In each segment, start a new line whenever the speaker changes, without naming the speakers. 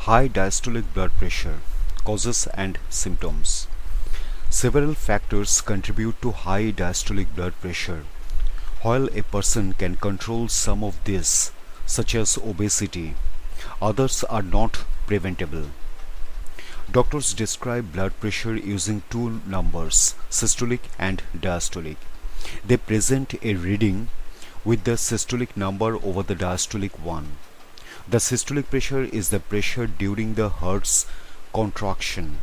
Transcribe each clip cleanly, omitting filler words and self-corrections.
High diastolic blood pressure, causes and symptoms. Several factors contribute to high diastolic blood pressure. While a person can control some of these, such as obesity, others are not preventable. Doctors describe blood pressure using two numbers, systolic and diastolic. They present a reading with the systolic number over the diastolic one. The systolic pressure is the pressure during the heart's contraction,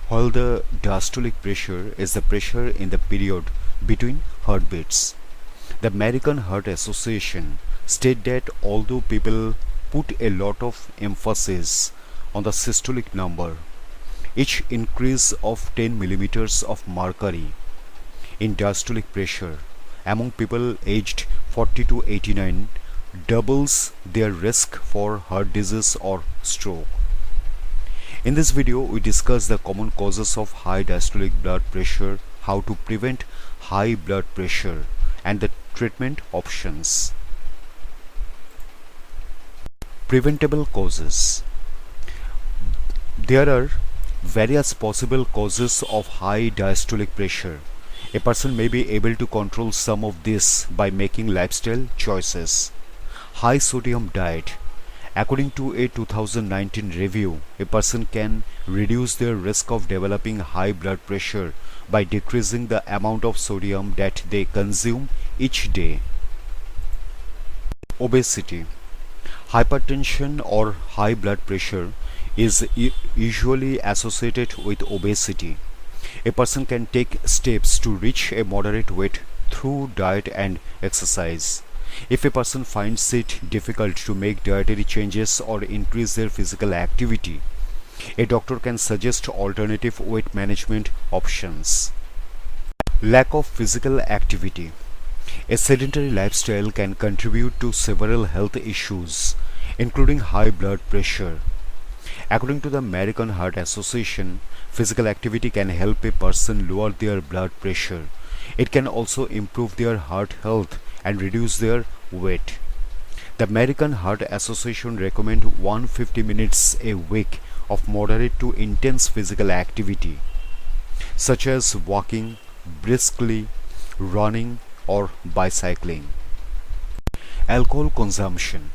while the diastolic pressure is the pressure in the period between heartbeats. The American Heart Association states that although people put a lot of emphasis on the systolic number, each increase of 10 millimeters of mercury in diastolic pressure among people aged 40 to 89 doubles their risk for heart disease or stroke. In this video, we discuss the common causes of high diastolic blood pressure, how to prevent high blood pressure, and the treatment options. Preventable causes. There are various possible causes of high diastolic pressure. A person may be able to control some of this by making lifestyle choices. High sodium diet. According to a 2019 review, a person can reduce their risk of developing high blood pressure by decreasing the amount of sodium that they consume each day. Obesity. Hypertension or high blood pressure is usually associated with obesity. A person can take steps to reach a moderate weight through diet and exercise. If a person finds it difficult to make dietary changes or increase their physical activity, a doctor can suggest alternative weight management options. Lack of physical activity. A sedentary lifestyle can contribute to several health issues, including high blood pressure. According to the American Heart Association, physical activity can help a person lower their blood pressure. It can also improve their heart health and reduce their weight. The American Heart Association recommends 150 minutes a week of moderate to intense physical activity, such as walking briskly, running, or bicycling. Alcohol consumption.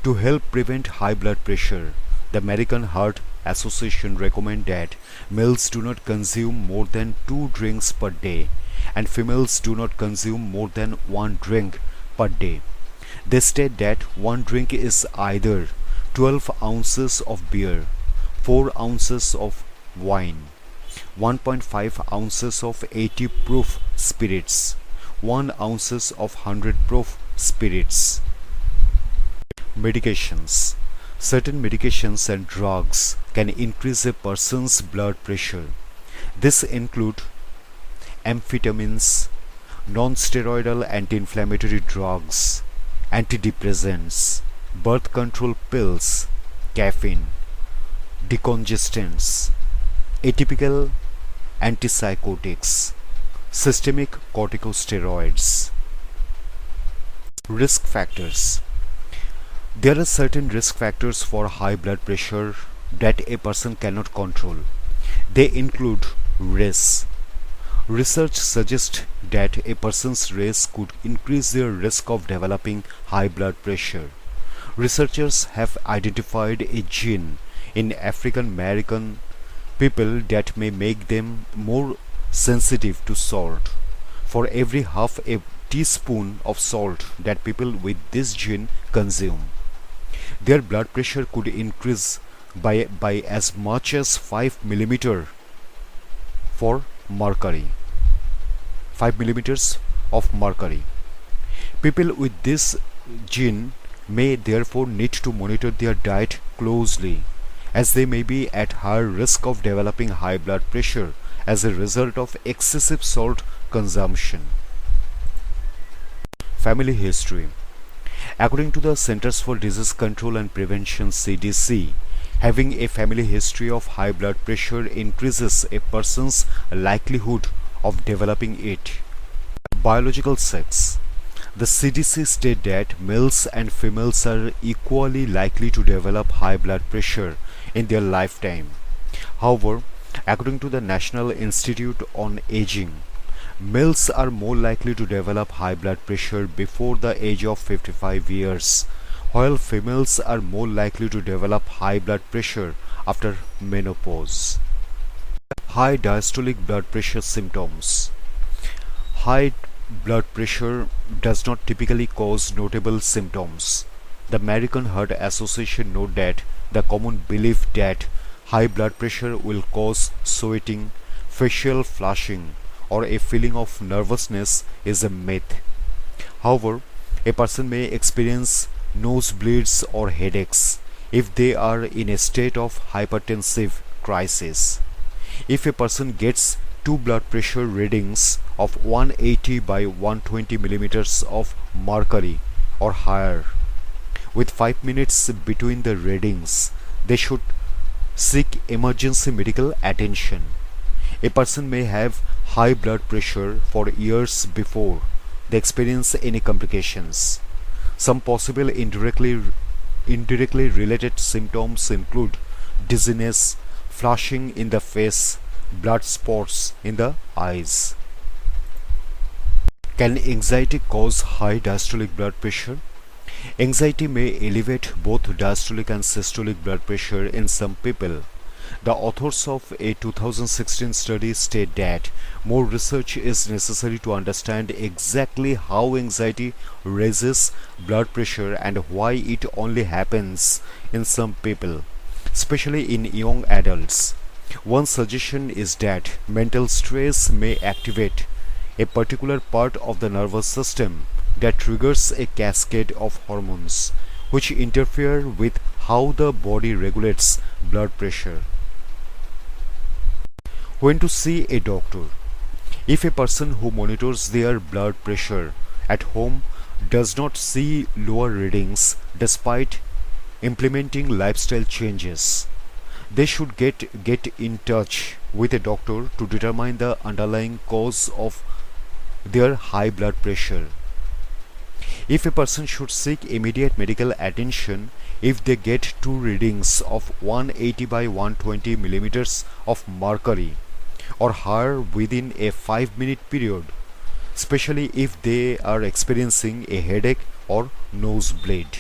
To help prevent high blood pressure, the American Heart Association recommends that males do not consume more than 2 drinks per day and females do not consume more than 1 drink per day. They state that 1 drink is either 12 ounces of beer, 4 ounces of wine, 1.5 ounces of 80 proof spirits, 1 ounces of 100 proof spirits. Medications. Certain medications and drugs can increase a person's blood pressure. This include amphetamines, non-steroidal anti-inflammatory drugs, antidepressants, birth control pills, caffeine, decongestants, atypical antipsychotics, systemic corticosteroids. Risk factors. There are certain risk factors for high blood pressure that a person cannot control. They include race. Research suggests that a person's race could increase their risk of developing high blood pressure. Researchers have identified a gene in African American people that may make them more sensitive to salt. For every half a teaspoon of salt that people with this gene consume, their blood pressure could increase by as much as 5 millimeter for mercury. 5 millimeters of mercury. People with this gene may therefore need to monitor their diet closely, as they may be at higher risk of developing high blood pressure as a result of excessive salt consumption. Family history. According to the Centers for Disease Control and Prevention (CDC), having a family history of high blood pressure increases a person's likelihood of developing it. Biological sex. The CDC states that males and females are equally likely to develop high blood pressure in their lifetime. However, according to the National Institute on Aging, males are more likely to develop high blood pressure before the age of 55 years, while females are more likely to develop high blood pressure after menopause. High diastolic blood pressure symptoms. High blood pressure does not typically cause notable symptoms. The American Heart Association note that the common belief that high blood pressure will cause sweating, facial flushing, or a feeling of nervousness is a myth. However, a person may experience nosebleeds or headaches if they are in a state of hypertensive crisis. If a person gets two blood pressure readings of 180 by 120 millimeters of mercury or higher, with 5 minutes between the readings, they should seek emergency medical attention. A person may have high blood pressure for years before they experience any complications. Some possible indirectly related symptoms include dizziness, flushing in the face, blood spots in the eyes. Can anxiety cause high diastolic blood pressure? Anxiety may elevate both diastolic and systolic blood pressure in some people. The authors of a 2016 study state that more research is necessary to understand exactly how anxiety raises blood pressure and why it only happens in some people, especially in young adults. One suggestion is that mental stress may activate a particular part of the nervous system that triggers a cascade of hormones which interfere with how the body regulates blood pressure. When to see a doctor. If a person who monitors their blood pressure at home does not see lower readings despite implementing lifestyle changes, they should get in touch with a doctor to determine the underlying cause of their high blood pressure. If a person should seek immediate medical attention if they get two readings of 180 by 120 millimeters of mercury or higher within a 5-minute period, especially if they are experiencing a headache or nosebleed.